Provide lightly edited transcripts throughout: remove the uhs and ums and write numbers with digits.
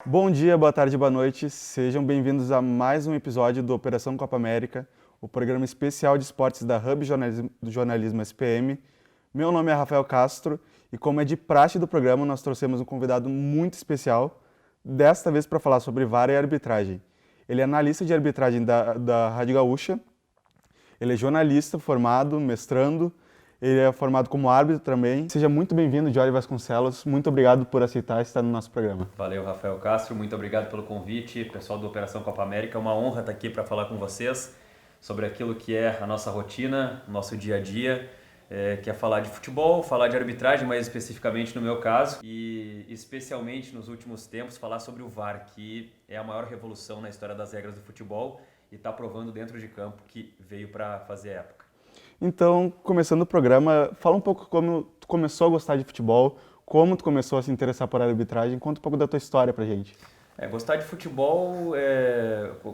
Bom dia, boa tarde, boa noite. Sejam bem-vindos a mais um episódio do Operação Copa América, o programa especial de esportes da Hub Jornalismo SPM. Meu nome é Rafael Castro e, como é de praxe do programa, nós trouxemos um convidado muito especial, desta vez para falar sobre VAR e arbitragem. Ele é analista de arbitragem da Rádio Gaúcha, ele é jornalista formado, mestrando, ele é formado como árbitro também. Seja muito bem-vindo, Jory Vasconcelos. Muito obrigado por aceitar estar no nosso programa. Valeu, Rafael Castro. Muito obrigado pelo convite. Pessoal do Operação Copa América, é uma honra estar aqui para falar com vocês sobre aquilo que é a nossa rotina, o nosso dia a dia, que é falar de futebol, falar de arbitragem, mais especificamente no meu caso, e especialmente nos últimos tempos falar sobre o VAR, que é a maior revolução na história das regras do futebol e está provando dentro de campo que veio para fazer época. Então, começando o programa, fala um pouco como tu começou a gostar de futebol, como tu começou a se interessar por arbitragem, conta um pouco da tua história pra gente. Gostar de futebol,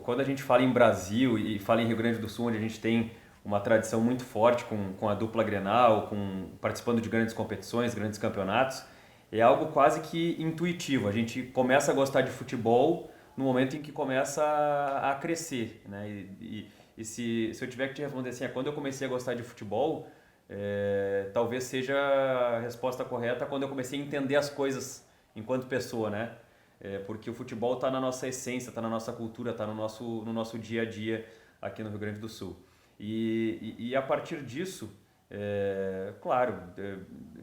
quando a gente fala em Brasil e fala em Rio Grande do Sul, onde a gente tem uma tradição muito forte com a dupla Grenal, participando de grandes competições, grandes campeonatos, é algo quase que intuitivo. A gente começa a gostar de futebol no momento em que começa a crescer, né? E se eu tiver que te responder assim, quando eu comecei a gostar de futebol, talvez seja a resposta correta quando eu comecei a entender as coisas enquanto pessoa, né? Porque o futebol está na nossa essência, está na nossa cultura, está no nosso dia a dia aqui no Rio Grande do Sul. E a partir disso, claro,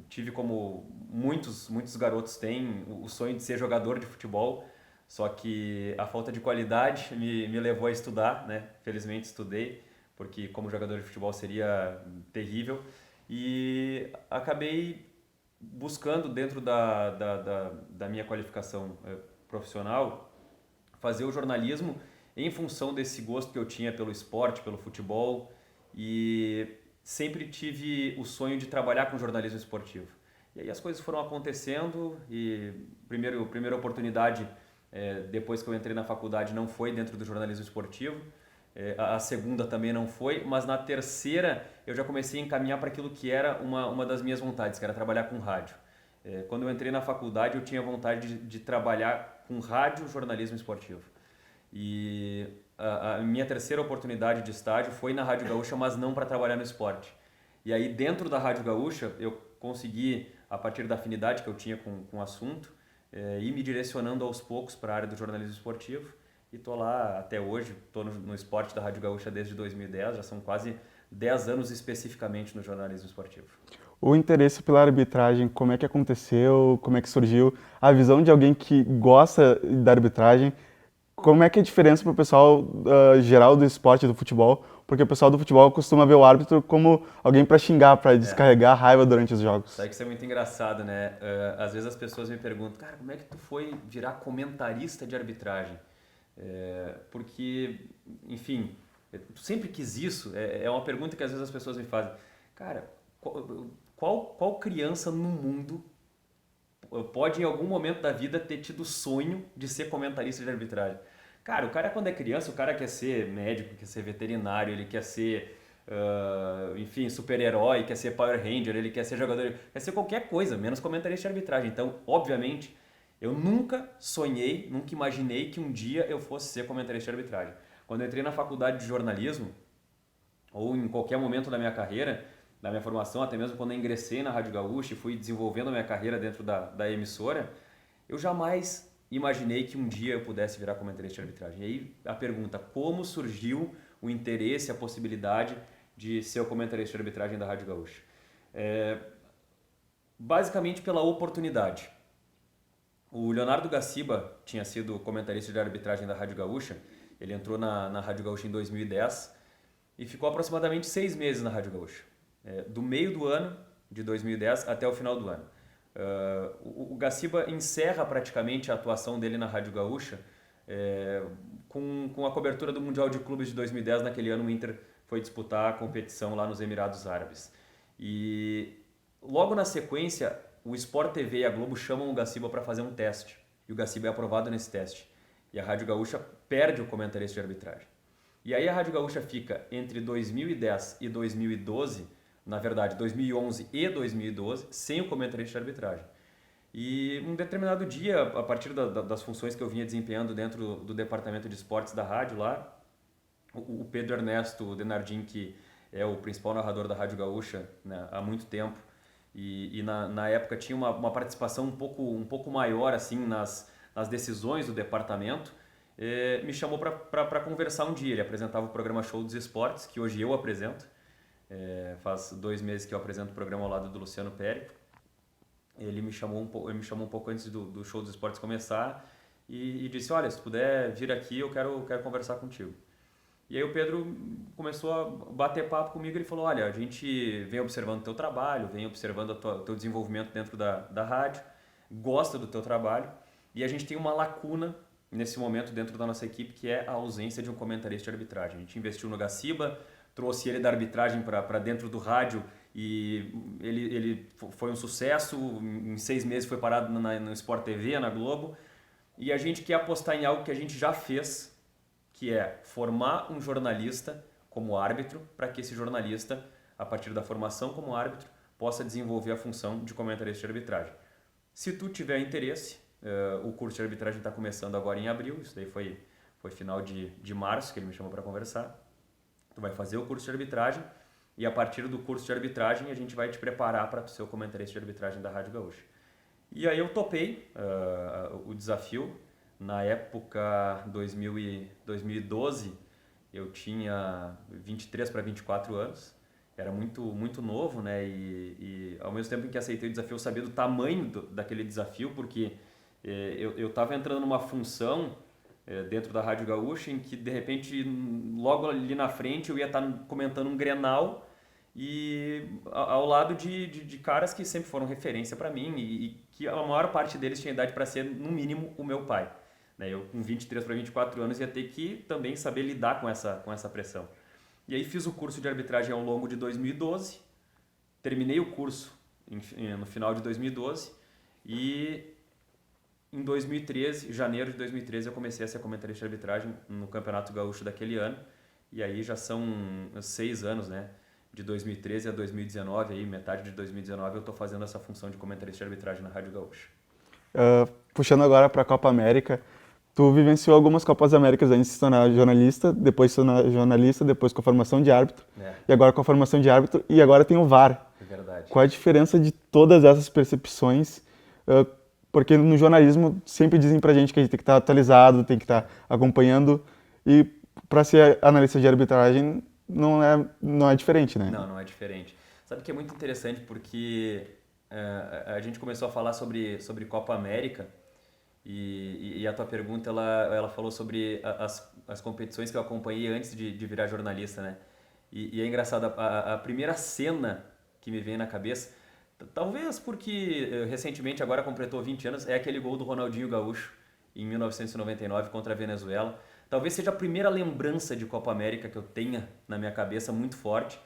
tive como muitos garotos têm o sonho de ser jogador de futebol, só que a falta de qualidade me levou a estudar, né? Felizmente estudei, porque como jogador de futebol seria terrível. E acabei buscando dentro da minha qualificação profissional fazer o jornalismo em função desse gosto que eu tinha pelo esporte, pelo futebol, e sempre tive o sonho de trabalhar com jornalismo esportivo. E aí as coisas foram acontecendo e primeira oportunidade depois que eu entrei na faculdade não foi dentro do jornalismo esportivo, a segunda também não foi, mas na terceira eu já comecei a encaminhar para aquilo que era uma das minhas vontades, que era trabalhar com rádio. Quando eu entrei na faculdade eu tinha vontade de trabalhar com rádio jornalismo esportivo. E a minha terceira oportunidade de estágio foi na Rádio Gaúcha, mas não para trabalhar no esporte. E aí dentro da Rádio Gaúcha eu consegui, a partir da afinidade que eu tinha com o assunto, ir me direcionando aos poucos para a área do jornalismo esportivo. E estou lá até hoje, estou no esporte da Rádio Gaúcha desde 2010, já são quase 10 anos especificamente no jornalismo esportivo. O interesse pela arbitragem, como é que aconteceu, como é que surgiu, a visão de alguém que gosta da arbitragem, como é que é a diferença para o pessoal geral do esporte, do futebol, porque o pessoal do futebol costuma ver o árbitro como alguém para xingar, para descarregar a raiva durante os jogos. Sabe que isso é muito engraçado, né? Às vezes as pessoas me perguntam, cara, como é que tu foi virar comentarista de arbitragem? Porque, enfim, tu sempre quis isso? É uma pergunta que às vezes as pessoas me fazem. Cara, qual criança no mundo pode em algum momento da vida ter tido o sonho de ser comentarista de arbitragem? Cara, o cara quando é criança, o cara quer ser médico, quer ser veterinário, ele quer ser, enfim, super-herói, quer ser Power Ranger, ele quer ser jogador, quer ser qualquer coisa, menos comentarista de arbitragem. Então, obviamente, eu nunca sonhei, nunca imaginei que um dia eu fosse ser comentarista de arbitragem. Quando eu entrei na faculdade de jornalismo, ou em qualquer momento da minha carreira, da minha formação, até mesmo quando eu ingressei na Rádio Gaúcha e fui desenvolvendo a minha carreira dentro da emissora, eu jamais imaginei que um dia eu pudesse virar comentarista de arbitragem. E aí a pergunta, como surgiu o interesse, a possibilidade de ser o comentarista de arbitragem da Rádio Gaúcha? Basicamente pela oportunidade. O Leonardo Gaciba tinha sido comentarista de arbitragem da Rádio Gaúcha, ele entrou na Rádio Gaúcha em 2010 e ficou aproximadamente 6 meses na Rádio Gaúcha. Do meio do ano de 2010 até o final do ano. O Gaciba encerra praticamente a atuação dele na Rádio Gaúcha com a cobertura do Mundial de Clubes de 2010. Naquele ano o Inter foi disputar a competição lá nos Emirados Árabes. E logo na sequência, o Sport TV e a Globo chamam o Gaciba para fazer um teste. E o Gaciba é aprovado nesse teste. E a Rádio Gaúcha perde o comentarista de arbitragem. E aí a Rádio Gaúcha fica entre 2010 e 2012, na verdade 2011 e 2012, sem o comentarista de arbitragem. E um determinado dia, a partir das funções que eu vinha desempenhando dentro do departamento de esportes da rádio lá, o Pedro Ernesto Denardim, que é o principal narrador da Rádio Gaúcha, né, há muito tempo, e na época tinha uma participação um pouco maior assim nas decisões do departamento, me chamou para conversar um dia. Ele apresentava o programa Show dos Esportes, que hoje eu apresento. Faz 2 meses que eu apresento o programa ao lado do Luciano Périco. Ele me chamou um pouco antes do Show dos Esportes começar e disse: olha, se tu puder vir aqui, eu quero conversar contigo. E aí o Pedro começou a bater papo comigo. Ele falou: olha, a gente vem observando o teu trabalho, vem observando o teu desenvolvimento dentro da rádio, gosta do teu trabalho, e a gente tem uma lacuna nesse momento dentro da nossa equipe, que é a ausência de um comentarista de arbitragem. A gente investiu no Gaciba, trouxe ele da arbitragem para dentro do rádio, e ele foi um sucesso. Em 6 meses foi parado no Sport TV, na Globo, e a gente quer apostar em algo que a gente já fez, que é formar um jornalista como árbitro, para que esse jornalista, a partir da formação como árbitro, possa desenvolver a função de comentarista de arbitragem. Se tu tiver interesse, o curso de arbitragem está começando agora em abril. Isso daí foi final de março que ele me chamou para conversar. Tu vai fazer o curso de arbitragem, e a partir do curso de arbitragem a gente vai te preparar para ser o comentarista de arbitragem da Rádio Gaúcha. E aí eu topei o desafio. Na época, 2012, eu tinha 23 para 24 anos, era muito novo, né? E ao mesmo tempo em que aceitei o desafio, eu sabia do tamanho daquele desafio, porque eu estava entrando numa função dentro da Rádio Gaúcha em que, de repente, logo ali na frente eu ia estar comentando um Grenal, e ao lado de caras que sempre foram referência para mim, e que a maior parte deles tinha idade para ser, no mínimo, o meu pai. Eu, com 23 para 24 anos, ia ter que também saber lidar com essa pressão. E aí fiz o curso de arbitragem ao longo de 2012, terminei o curso no final de 2012, e em 2013, janeiro de 2013, eu comecei a ser comentarista de arbitragem no Campeonato Gaúcho daquele ano, e aí já são 6 anos, né? De 2013 a 2019, aí, metade de 2019, eu estou fazendo essa função de comentarista de arbitragem na Rádio Gaúcha. Puxando agora para a Copa América, tu vivenciou algumas Copas Américas antes de se tornar jornalista, depois depois com a formação de árbitro, e agora com a formação de árbitro, e agora tem o VAR. É verdade. Qual a diferença de todas essas percepções? Porque no jornalismo sempre dizem pra gente que a gente tem que estar atualizado, tem que estar acompanhando, e para ser analista de arbitragem não é diferente, né? Não é diferente. Sabe que é muito interessante, porque a gente começou a falar sobre Copa América, e a tua pergunta ela falou sobre as competições que eu acompanhei antes de virar jornalista, né? E é engraçado, a primeira cena que me vem na cabeça, talvez porque recentemente agora completou 20 anos, é aquele gol do Ronaldinho Gaúcho em 1999 contra a Venezuela. Talvez seja a primeira lembrança de Copa América que eu tenha na minha cabeça muito forte,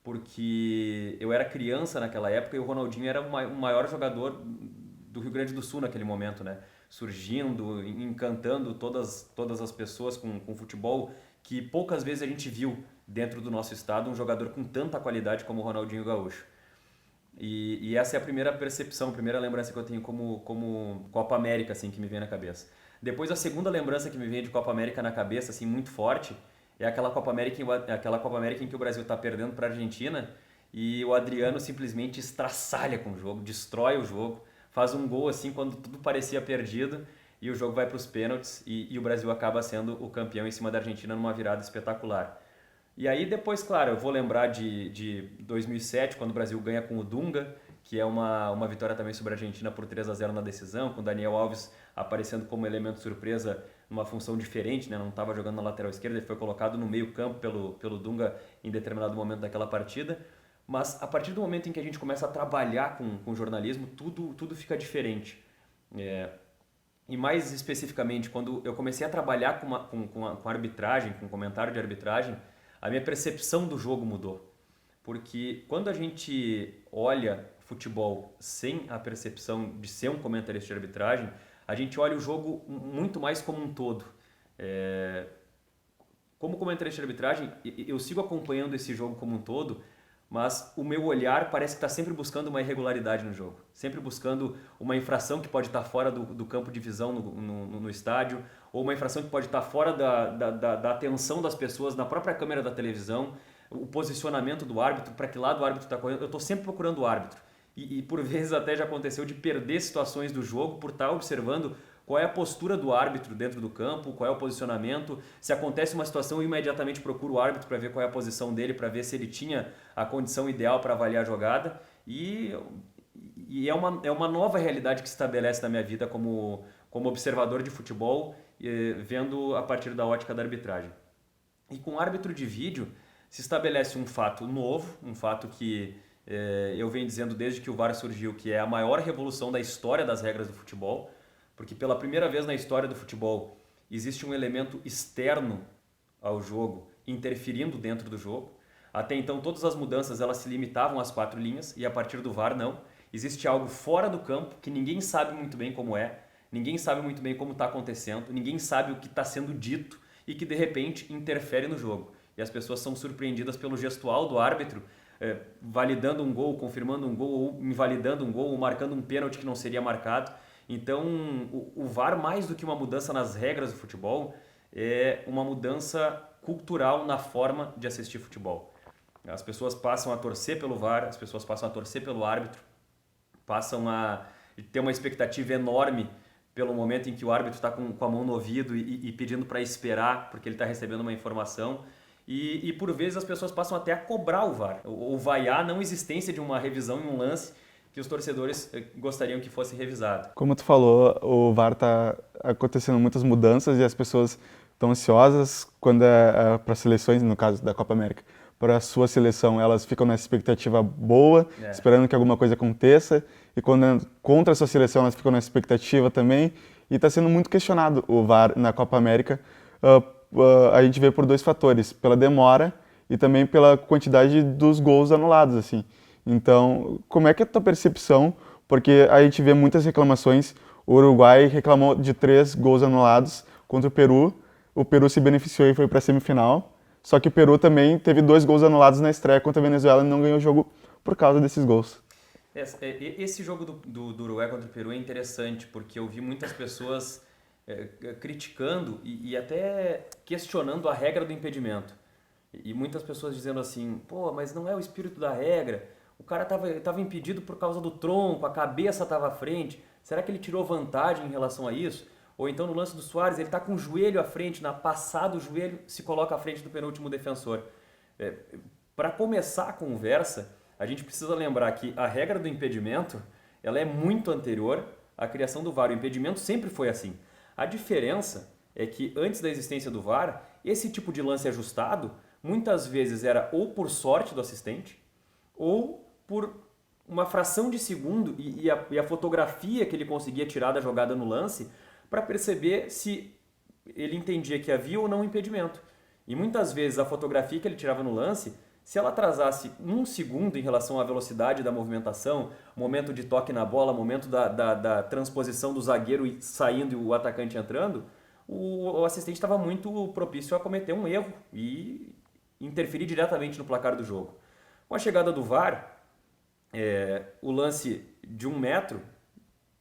porque eu era criança naquela época e o Ronaldinho era o maior jogador do Rio Grande do Sul naquele momento, né? Surgindo, encantando todas as pessoas com futebol, que poucas vezes a gente viu dentro do nosso estado um jogador com tanta qualidade como o Ronaldinho Gaúcho. E essa é a primeira percepção, a primeira lembrança que eu tenho como Copa América, assim, que me vem na cabeça. Depois, a segunda lembrança que me vem de Copa América na cabeça, assim, muito forte, é aquela Copa América em que o Brasil está perdendo para a Argentina e o Adriano simplesmente estraçalha com o jogo, destrói o jogo, faz um gol assim quando tudo parecia perdido, e o jogo vai para os pênaltis, e o Brasil acaba sendo o campeão em cima da Argentina numa virada espetacular. E aí depois, claro, eu vou lembrar de 2007, quando o Brasil ganha com o Dunga, que é uma vitória também sobre a Argentina por 3-0 na decisão, com o Daniel Alves aparecendo como elemento surpresa numa função diferente, né? Não estava jogando na lateral esquerda, ele foi colocado no meio campo pelo Dunga em determinado momento daquela partida. Mas a partir do momento em que a gente começa a trabalhar com jornalismo, tudo fica diferente. E mais especificamente, quando eu comecei a trabalhar com arbitragem, com comentário de arbitragem, a minha percepção do jogo mudou. Porque quando a gente olha futebol sem a percepção de ser um comentarista de arbitragem, a gente olha o jogo muito mais como um todo. Como comentarista de arbitragem, eu sigo acompanhando esse jogo como um todo, mas o meu olhar parece que está sempre buscando uma irregularidade no jogo, sempre buscando uma infração que pode estar fora do campo de visão no estádio, ou uma infração que pode estar fora da atenção das pessoas na própria câmera da televisão, o posicionamento do árbitro, para que lado o árbitro está correndo. Eu estou sempre procurando o árbitro. E por vezes até já aconteceu de perder situações do jogo por estar observando qual é a postura do árbitro dentro do campo, qual é o posicionamento. Se acontece uma situação, eu imediatamente procuro o árbitro para ver qual é a posição dele, para ver se ele tinha a condição ideal para avaliar a jogada. E é uma nova realidade que se estabelece na minha vida como observador de futebol, vendo a partir da ótica da arbitragem. E com o árbitro de vídeo se estabelece um fato novo, um fato que eu venho dizendo desde que o VAR surgiu, que é a maior revolução da história das regras do futebol, porque pela primeira vez na história do futebol existe um elemento externo ao jogo interferindo dentro do jogo. Até então todas as mudanças elas se limitavam às 4 linhas e a partir do VAR não. Existe algo fora do campo que ninguém sabe muito bem como é, ninguém sabe muito bem como está acontecendo, ninguém sabe o que está sendo dito e que de repente interfere no jogo. E as pessoas são surpreendidas pelo gestual do árbitro, validando um gol, confirmando um gol, ou invalidando um gol, ou marcando um pênalti que não seria marcado. Então, o VAR, mais do que uma mudança nas regras do futebol, é uma mudança cultural na forma de assistir futebol. As pessoas passam a torcer pelo VAR, as pessoas passam a torcer pelo árbitro, passam a ter uma expectativa enorme pelo momento em que o árbitro está com a mão no ouvido e pedindo para esperar, porque ele está recebendo uma informação. E por vezes as pessoas passam até a cobrar o VAR, ou vaiar a não existência de uma revisão em um lance que os torcedores gostariam que fosse revisado. Como tu falou, o VAR está acontecendo muitas mudanças e as pessoas estão ansiosas quando para seleções, no caso da Copa América, para a sua seleção, elas ficam nessa expectativa boa, esperando que alguma coisa aconteça, e quando contra a sua seleção, elas ficam nessa expectativa também, e está sendo muito questionado o VAR na Copa América. A gente vê por 2 fatores, pela demora e também pela quantidade dos gols anulados, assim. Então, como é que é a tua percepção? Porque a gente vê muitas reclamações. O Uruguai reclamou de 3 gols anulados contra o Peru. O Peru se beneficiou e foi para a semifinal. Só que o Peru também teve 2 gols anulados na estreia contra a Venezuela e não ganhou o jogo por causa desses gols. Esse jogo do Uruguai contra o Peru é interessante, porque eu vi muitas pessoas criticando e até questionando a regra do impedimento. E muitas pessoas dizendo assim, pô, mas não é o espírito da regra, o cara estava impedido por causa do tronco, a cabeça estava à frente, será que ele tirou vantagem em relação a isso? Ou então no lance do Suárez, ele está com o joelho à frente, na passada o joelho se coloca à frente do penúltimo defensor. Para começar a conversa, a gente precisa lembrar que a regra do impedimento ela é muito anterior à criação do VAR. O impedimento sempre foi assim. A diferença é que antes da existência do VAR, esse tipo de lance ajustado muitas vezes era ou por sorte do assistente ou por uma fração de segundo e a fotografia que ele conseguia tirar da jogada no lance para perceber se ele entendia que havia ou não impedimento. E muitas vezes a fotografia que ele tirava no lance, se ela atrasasse 1 segundo em relação à velocidade da movimentação, momento de toque na bola, momento da transposição do zagueiro saindo e o atacante entrando, o assistente estava muito propício a cometer um erro e interferir diretamente no placar do jogo. Com a chegada do VAR, o lance de 1 metro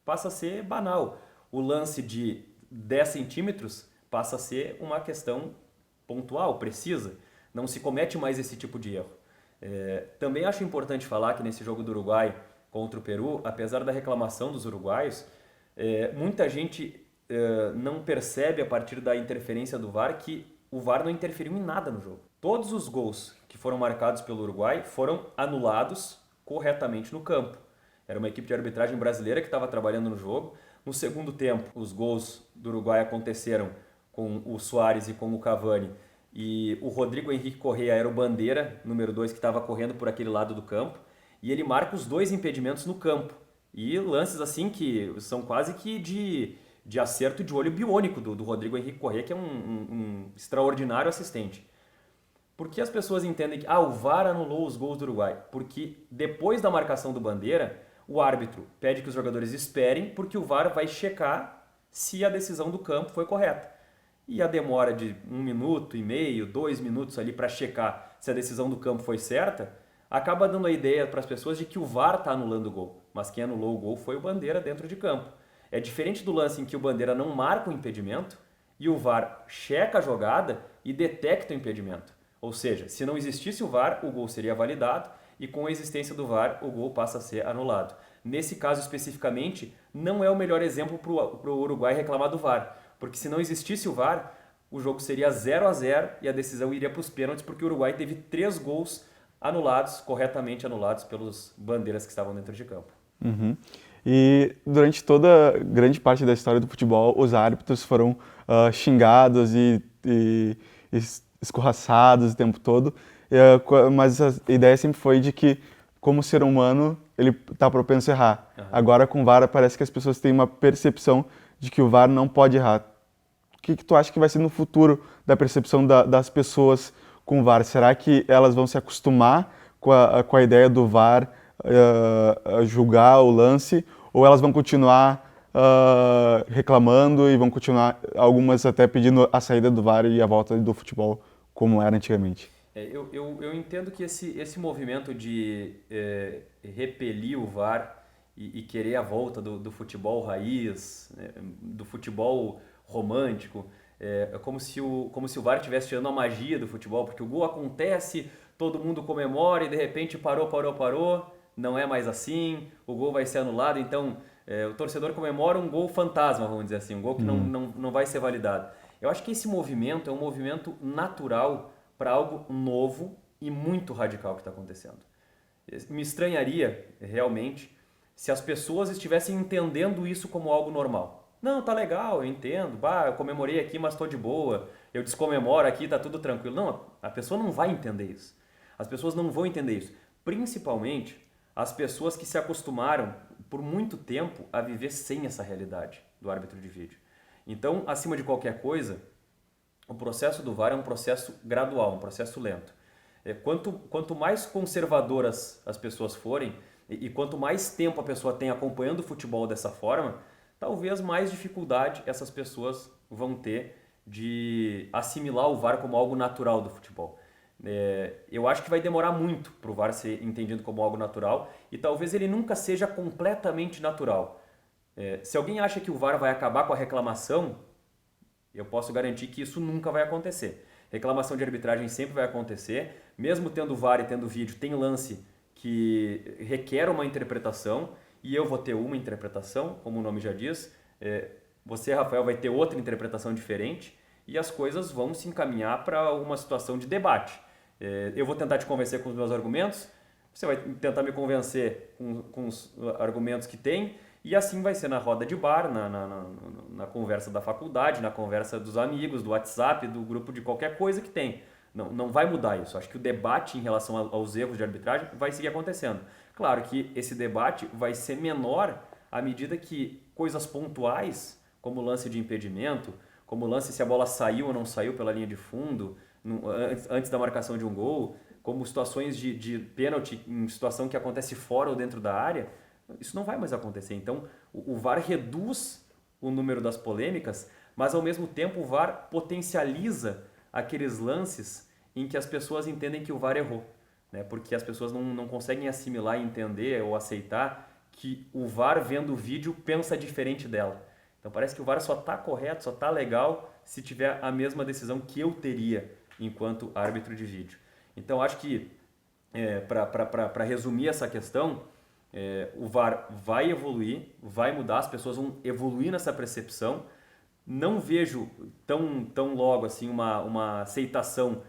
passa a ser banal. O lance de 10 centímetros passa a ser uma questão pontual, precisa. Não se comete mais esse tipo de erro. Também acho importante falar que nesse jogo do Uruguai contra o Peru, apesar da reclamação dos uruguaios, muita gente não percebe a partir da interferência do VAR que o VAR não interferiu em nada no jogo. Todos os gols que foram marcados pelo Uruguai foram anulados corretamente no campo. Era uma equipe de arbitragem brasileira que estava trabalhando no jogo. No segundo tempo, os gols do Uruguai aconteceram com o Suárez e com o Cavani. E o Rodrigo Henrique Correa era o bandeira, número 2, que estava correndo por aquele lado do campo. E ele marca os 2 impedimentos no campo. E lances assim que são quase que de acerto de olho biônico do Rodrigo Henrique Correa, que é um extraordinário assistente. Por que as pessoas entendem que o VAR anulou os gols do Uruguai? Porque depois da marcação do bandeira, o árbitro pede que os jogadores esperem, porque o VAR vai checar se a decisão do campo foi correta. E a demora de 1 minuto e meio, 2 minutos ali para checar se a decisão do campo foi certa, acaba dando a ideia para as pessoas de que o VAR está anulando o gol, mas quem anulou o gol foi o Bandeira dentro de campo. É diferente do lance em que o Bandeira não marca o impedimento e o VAR checa a jogada e detecta o impedimento. Ou seja, se não existisse o VAR, o gol seria validado e com a existência do VAR, o gol passa a ser anulado. Nesse caso especificamente, não é o melhor exemplo para o Uruguai reclamar do VAR, porque se não existisse o VAR, o jogo seria 0-0 e a decisão iria para os pênaltis, porque o Uruguai teve 3 gols anulados, corretamente anulados pelos bandeiras que estavam dentro de campo. Uhum. E durante toda grande parte da história do futebol, os árbitros foram xingados e escorraçados o tempo todo, mas a ideia sempre foi de que, como ser humano, ele está propenso a errar. Uhum. Agora, com o VAR, parece que as pessoas têm uma percepção de que o VAR não pode errar. O que tu acha que vai ser no futuro da percepção das pessoas com o VAR? Será que elas vão se acostumar com a ideia do VAR julgar o lance, ou elas vão continuar reclamando e vão continuar, algumas até pedindo a saída do VAR e a volta do futebol como era antigamente? Eu entendo que esse movimento de repelir o VAR e querer a volta do futebol raiz, né, do futebol romântico, é como se o VAR estivesse tirando a magia do futebol, porque o gol acontece, todo mundo comemora e de repente parou, não é mais assim, o gol vai ser anulado, então o torcedor comemora um gol fantasma, vamos dizer assim, um gol que não vai ser validado. Eu acho que esse movimento é um movimento natural para algo novo e muito radical que está acontecendo. Me estranharia, realmente, se as pessoas estivessem entendendo isso como algo normal. Não, tá legal, eu entendo, eu comemorei aqui, mas estou de boa, eu descomemoro aqui, tá tudo tranquilo. Não, a pessoa não vai entender isso. As pessoas não vão entender isso. Principalmente as pessoas que se acostumaram por muito tempo a viver sem essa realidade do árbitro de vídeo. Então, acima de qualquer coisa, o processo do VAR é um processo gradual, um processo lento. Quanto mais conservadoras as pessoas forem e quanto mais tempo a pessoa tem acompanhando o futebol dessa forma, talvez mais dificuldade essas pessoas vão ter de assimilar o VAR como algo natural do futebol. Eu acho que vai demorar muito para o VAR ser entendido como algo natural e talvez ele nunca seja completamente natural. Se alguém acha que o VAR vai acabar com a reclamação, eu posso garantir que isso nunca vai acontecer. Reclamação de arbitragem sempre vai acontecer, mesmo tendo VAR e tendo vídeo, tem lance que requer uma interpretação e eu vou ter uma interpretação, como o nome já diz. Você, Rafael, vai ter outra interpretação diferente e as coisas vão se encaminhar para uma situação de debate. Eu vou tentar te convencer com os meus argumentos, você vai tentar me convencer com os argumentos que tem, e assim vai ser na roda de bar, na conversa da faculdade, na conversa dos amigos, do WhatsApp, do grupo de qualquer coisa que tem. Não vai mudar isso. Acho que o debate em relação aos erros de arbitragem vai seguir acontecendo. Claro que esse debate vai ser menor à medida que coisas pontuais, como o lance de impedimento, como o lance se a bola saiu ou não saiu pela linha de fundo, antes da marcação de um gol, como situações de pênalti em situação que acontece fora ou dentro da área, isso não vai mais acontecer. Então, o VAR reduz o número das polêmicas, mas ao mesmo tempo o VAR potencializa aqueles lances em que as pessoas entendem que o VAR errou, né? Porque as pessoas não conseguem assimilar e entender ou aceitar que o VAR vendo o vídeo pensa diferente dela. Então parece que o VAR só está correto, só está legal se tiver a mesma decisão que eu teria enquanto árbitro de vídeo. Então acho que, para resumir essa questão, o VAR vai evoluir, vai mudar, as pessoas vão evoluir nessa percepção. Não vejo tão logo assim uma aceitação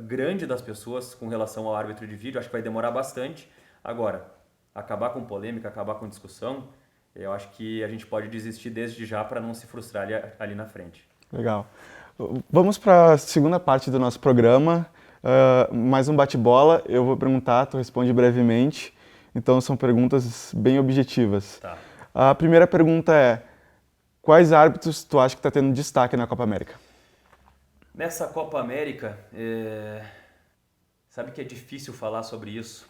grande das pessoas com relação ao árbitro de vídeo. Acho que vai demorar bastante. Agora, acabar com polêmica, acabar com discussão, eu acho que a gente pode desistir desde já para não se frustrar ali na frente. Legal. Vamos para a segunda parte do nosso programa. Mais um bate-bola. Eu vou perguntar, tu responde brevemente. Então são perguntas bem objetivas. Tá. A primeira pergunta é: quais árbitros tu acha que está tendo destaque na Copa América? Nessa Copa América, sabe que é difícil falar sobre isso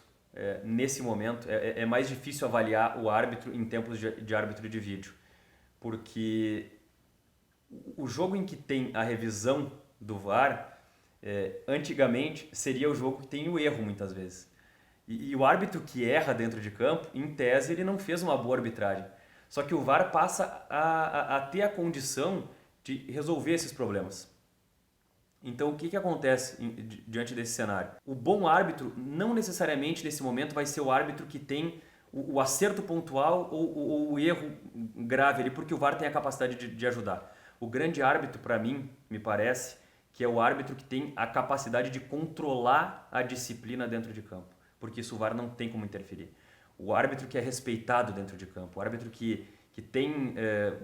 nesse momento. É mais difícil avaliar o árbitro em tempos de árbitro de vídeo. Porque o jogo em que tem a revisão do VAR, antigamente seria o jogo que tem o erro muitas vezes. E o árbitro que erra dentro de campo, em tese, ele não fez uma boa arbitragem. Só que o VAR passa a ter a condição de resolver esses problemas. Então, o que acontece diante desse cenário? O bom árbitro, não necessariamente nesse momento, vai ser o árbitro que tem o acerto pontual ou o erro grave ali, porque o VAR tem a capacidade de ajudar. O grande árbitro, para mim, me parece, que é o árbitro que tem a capacidade de controlar a disciplina dentro de campo, porque isso o VAR não tem como interferir. O árbitro que é respeitado dentro de campo, o árbitro que tem,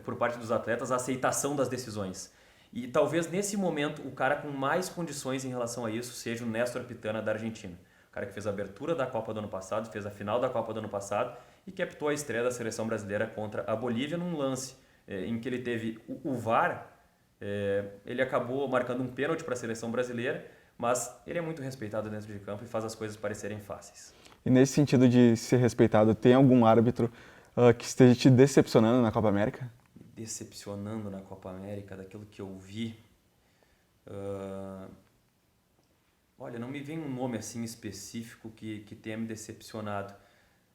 por parte dos atletas, a aceitação das decisões. E talvez nesse momento o cara com mais condições em relação a isso seja o Néstor Pitana da Argentina. O cara que fez a abertura da Copa do ano passado, fez a final da Copa do ano passado e captou a estreia da seleção brasileira contra a Bolívia num lance em que ele teve o VAR. Ele acabou marcando um pênalti para a seleção brasileira, mas ele é muito respeitado dentro de campo e faz as coisas parecerem fáceis. E nesse sentido de ser respeitado, tem algum árbitro que esteja te decepcionando na Copa América? Decepcionando na Copa América, daquilo que eu vi. Olha, não me vem um nome assim específico que tenha me decepcionado.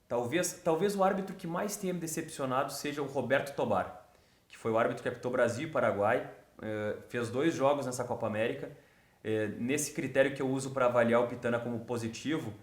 Talvez o árbitro que mais tenha me decepcionado seja o Roberto Tobar, que foi o árbitro que apitou Brasil e Paraguai, fez 2 jogos nessa Copa América. Nesse critério que eu uso para avaliar o Pitana como positivo,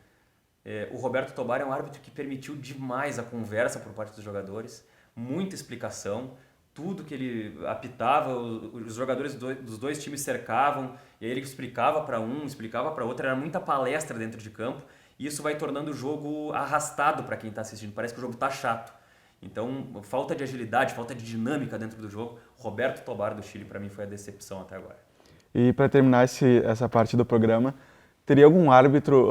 o Roberto Tobar é um árbitro que permitiu demais a conversa por parte dos jogadores, muita explicação. Tudo que ele apitava, os jogadores dos dois times cercavam, e aí ele explicava para um, explicava para outro, era muita palestra dentro de campo, e isso vai tornando o jogo arrastado para quem está assistindo, parece que o jogo está chato. Então, falta de agilidade, falta de dinâmica dentro do jogo. Roberto Tobar do Chile, para mim, foi a decepção até agora. E para terminar essa parte do programa, teria algum árbitro,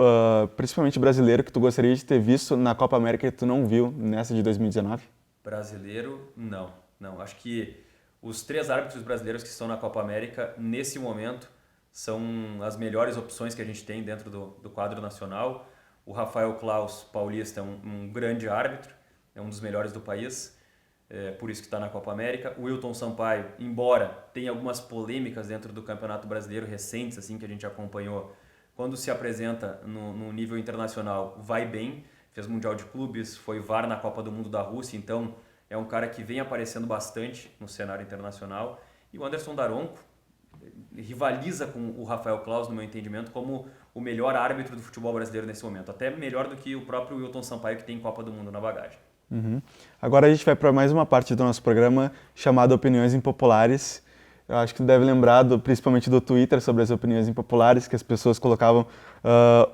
principalmente brasileiro, que tu gostaria de ter visto na Copa América e tu não viu nessa de 2019? Brasileiro, não. Acho que os 3 árbitros brasileiros que estão na Copa América, nesse momento, são as melhores opções que a gente tem dentro do quadro nacional. O Rafael Claus, paulista, é um grande árbitro, é um dos melhores do país, por isso que está na Copa América. O Wilton Sampaio, embora tenha algumas polêmicas dentro do Campeonato Brasileiro recentes, assim, que a gente acompanhou, quando se apresenta no nível internacional, vai bem, fez Mundial de Clubes, foi VAR na Copa do Mundo da Rússia, então é um cara que vem aparecendo bastante no cenário internacional. E o Anderson Daronco rivaliza com o Rafael Claus, no meu entendimento, como o melhor árbitro do futebol brasileiro nesse momento. Até melhor do que o próprio Wilton Sampaio, que tem Copa do Mundo na bagagem. Uhum. Agora a gente vai para mais uma parte do nosso programa chamada Opiniões Impopulares. Eu acho que tu deve lembrar principalmente do Twitter sobre as opiniões impopulares, que as pessoas colocavam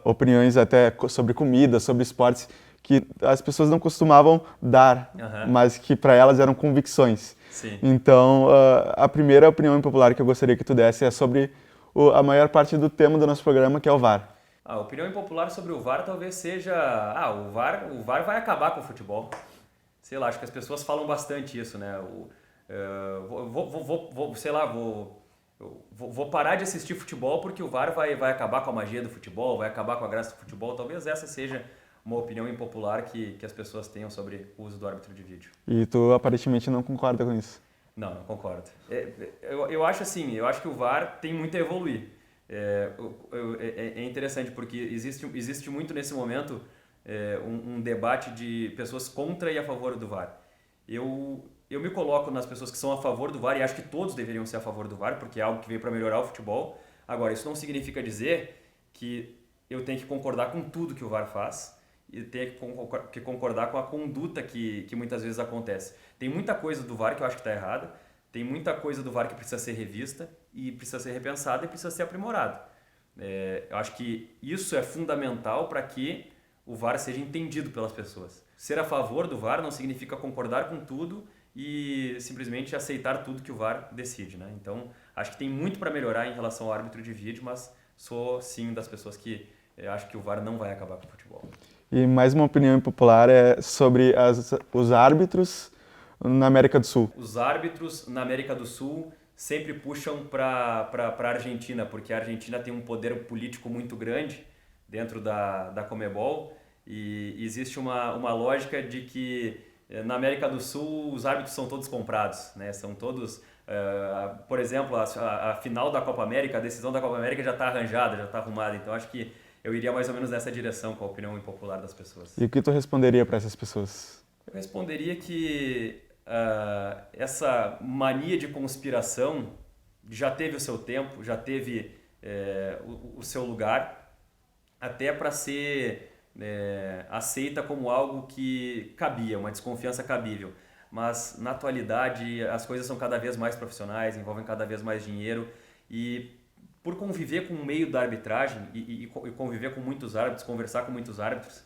opiniões até sobre comida, sobre esportes, que as pessoas não costumavam dar, mas que para elas eram convicções. Sim. Então, a primeira opinião impopular que eu gostaria que tu desse é sobre a maior parte do tema do nosso programa, que é o VAR. A opinião impopular sobre o VAR talvez seja... o VAR vai acabar com o futebol. Sei lá, acho que as pessoas falam bastante isso, né? Vou parar de assistir futebol porque o VAR vai acabar com a magia do futebol, vai acabar com a graça do futebol. Talvez essa seja uma opinião impopular que as pessoas tenham sobre o uso do árbitro de vídeo. E tu aparentemente não concorda com isso? Não concordo. Eu acho assim, eu acho que o VAR tem muito a evoluir. É interessante porque existe muito nesse momento um debate de pessoas contra e a favor do VAR. Eu me coloco nas pessoas que são a favor do VAR e acho que todos deveriam ser a favor do VAR, porque é algo que veio para melhorar o futebol. Agora, isso não significa dizer que eu tenho que concordar com tudo que o VAR faz e tenho que concordar com a conduta que muitas vezes acontece. Tem muita coisa do VAR que eu acho que está errada, tem muita coisa do VAR que precisa ser revista e precisa ser repensada e precisa ser aprimorada. Eu acho que isso é fundamental para que o VAR seja entendido pelas pessoas. Ser a favor do VAR não significa concordar com tudo e simplesmente aceitar tudo que o VAR decide, né? Então, acho que tem muito para melhorar em relação ao árbitro de vídeo, mas sou sim das pessoas que acho que o VAR não vai acabar com o futebol. E mais uma opinião impopular é sobre os árbitros na América do Sul. Os árbitros na América do Sul sempre puxam para a Argentina, porque a Argentina tem um poder político muito grande dentro da Conmebol e existe uma lógica de que na América do Sul os árbitros são todos comprados, né? São todos, por exemplo, a final da Copa América, a decisão da Copa América já está arranjada, já está arrumada, então acho que eu iria mais ou menos nessa direção com a opinião impopular das pessoas. E o que tu responderia para essas pessoas? Eu responderia que essa mania de conspiração já teve o seu tempo, já teve o seu lugar, até para ser aceita como algo que cabia, uma desconfiança cabível. Mas na atualidade as coisas são cada vez mais profissionais, envolvem cada vez mais dinheiro e por conviver com o meio da arbitragem e conviver com muitos árbitros, conversar com muitos árbitros,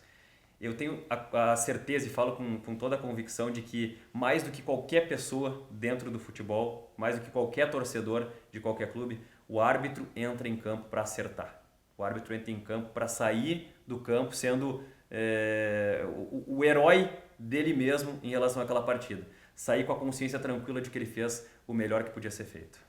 eu tenho a certeza e falo com toda a convicção de que mais do que qualquer pessoa dentro do futebol, mais do que qualquer torcedor de qualquer clube, o árbitro entra em campo para acertar. O árbitro entra em campo para sair do campo sendo o herói dele mesmo em relação àquela partida. Sair com a consciência tranquila de que ele fez o melhor que podia ser feito.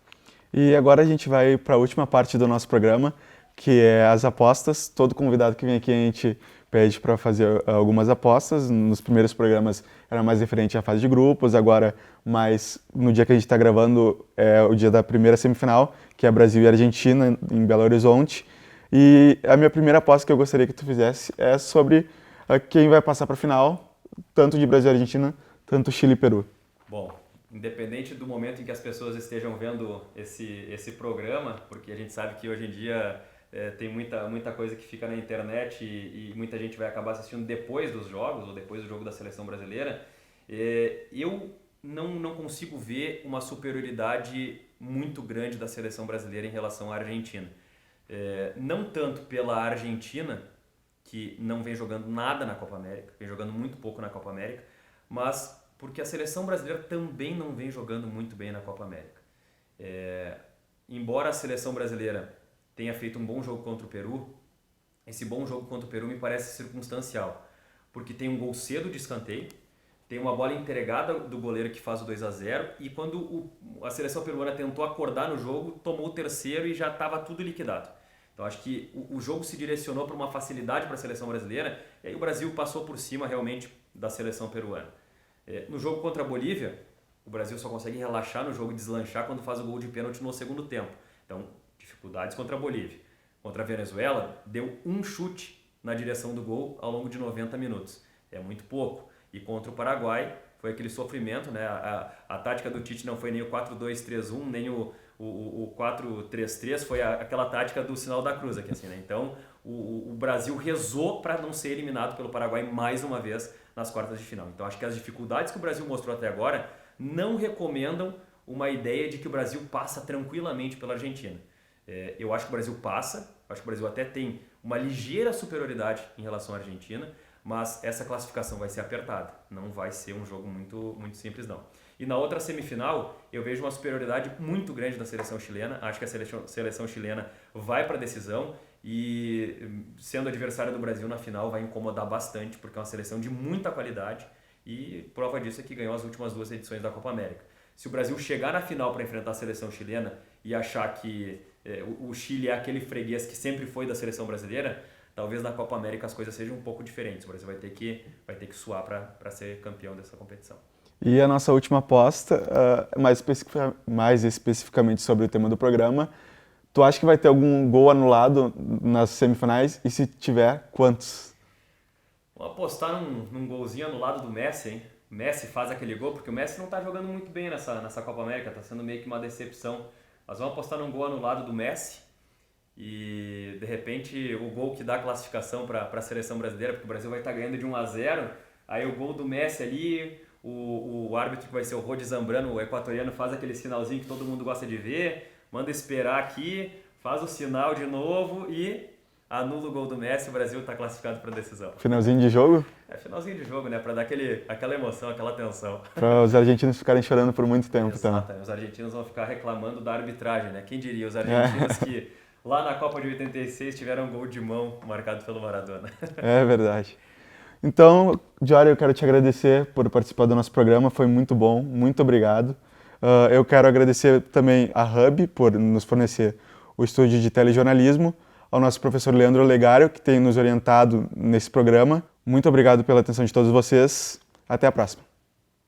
E agora a gente vai para a última parte do nosso programa, que é as apostas. Todo convidado que vem aqui a gente pede para fazer algumas apostas. Nos primeiros programas era mais referente à fase de grupos, agora mais no dia que a gente está gravando é o dia da primeira semifinal, que é Brasil e Argentina em Belo Horizonte. E a minha primeira aposta que eu gostaria que tu fizesse é sobre quem vai passar para a final, tanto de Brasil e Argentina, tanto Chile e Peru. Bom, independente do momento em que as pessoas estejam vendo esse programa, porque a gente sabe que hoje em dia tem muita coisa que fica na internet e muita gente vai acabar assistindo depois dos jogos ou depois do jogo da seleção brasileira, eu não consigo ver uma superioridade muito grande da seleção brasileira em relação à Argentina. Não tanto pela Argentina, que não vem jogando nada na Copa América, vem jogando muito pouco na Copa América, mas porque a seleção brasileira também não vem jogando muito bem na Copa América. Embora a seleção brasileira tenha feito um bom jogo contra o Peru, esse bom jogo contra o Peru me parece circunstancial, porque tem um gol cedo de escanteio, tem uma bola entregada do goleiro que faz o 2-0 e quando a seleção peruana tentou acordar no jogo, tomou o terceiro e já estava tudo liquidado. Então acho que o jogo se direcionou para uma facilidade para a seleção brasileira e aí o Brasil passou por cima realmente da seleção peruana. No jogo contra a Bolívia, o Brasil só consegue relaxar no jogo e deslanchar quando faz o gol de pênalti no segundo tempo. Então, dificuldades contra a Bolívia. Contra a Venezuela, deu um chute na direção do gol ao longo de 90 minutos. É muito pouco. E contra o Paraguai, foi aquele sofrimento, né? A tática do Tite não foi nem o 4-2-3-1, nem o 4-3-3, foi aquela tática do sinal da cruz aqui, assim, né? Então, o Brasil rezou para não ser eliminado pelo Paraguai mais uma vez nas quartas de final. Então, acho que as dificuldades que o Brasil mostrou até agora não recomendam uma ideia de que o Brasil passa tranquilamente pela Argentina. Eu acho que o Brasil passa, acho que o Brasil até tem uma ligeira superioridade em relação à Argentina, mas essa classificação vai ser apertada, não vai ser um jogo muito, muito simples não. E na outra semifinal, eu vejo uma superioridade muito grande da seleção chilena, acho que a seleção chilena vai para a decisão e sendo adversária do Brasil na final vai incomodar bastante, porque é uma seleção de muita qualidade e prova disso é que ganhou as últimas 2 edições da Copa América. Se o Brasil chegar na final para enfrentar a seleção chilena e achar que o Chile é aquele freguês que sempre foi da seleção brasileira, talvez na Copa América as coisas sejam um pouco diferentes. O Brasil vai ter que suar para ser campeão dessa competição. E a nossa última aposta, mais especificamente sobre o tema do programa, tu acha que vai ter algum gol anulado nas semifinais? E se tiver, quantos? Vamos apostar num golzinho anulado do Messi, hein? O Messi faz aquele gol, porque o Messi não está jogando muito bem nessa Copa América, está sendo meio que uma decepção. Mas vamos apostar num gol anulado do Messi e, de repente, o gol que dá a classificação para a seleção brasileira, porque o Brasil vai estar ganhando de 1-0, aí o gol do Messi ali, o árbitro que vai ser o Rodi Zambrano, o equatoriano, faz aquele sinalzinho que todo mundo gosta de ver, manda esperar aqui, faz o sinal de novo e anula o gol do Messi, o Brasil está classificado para a decisão. Finalzinho de jogo? Finalzinho de jogo, né? Para dar aquela emoção, aquela tensão. Para os argentinos ficarem chorando por muito tempo. Exato, os argentinos vão ficar reclamando da arbitragem, né? Quem diria, os argentinos que lá na Copa de 86 tiveram um gol de mão marcado pelo Maradona. É verdade. Então, Diário, eu quero te agradecer por participar do nosso programa, foi muito bom, muito obrigado. Eu quero agradecer também a Hub por nos fornecer o estúdio de telejornalismo, ao nosso professor Leandro Legário, que tem nos orientado nesse programa. Muito obrigado pela atenção de todos vocês. Até a próxima.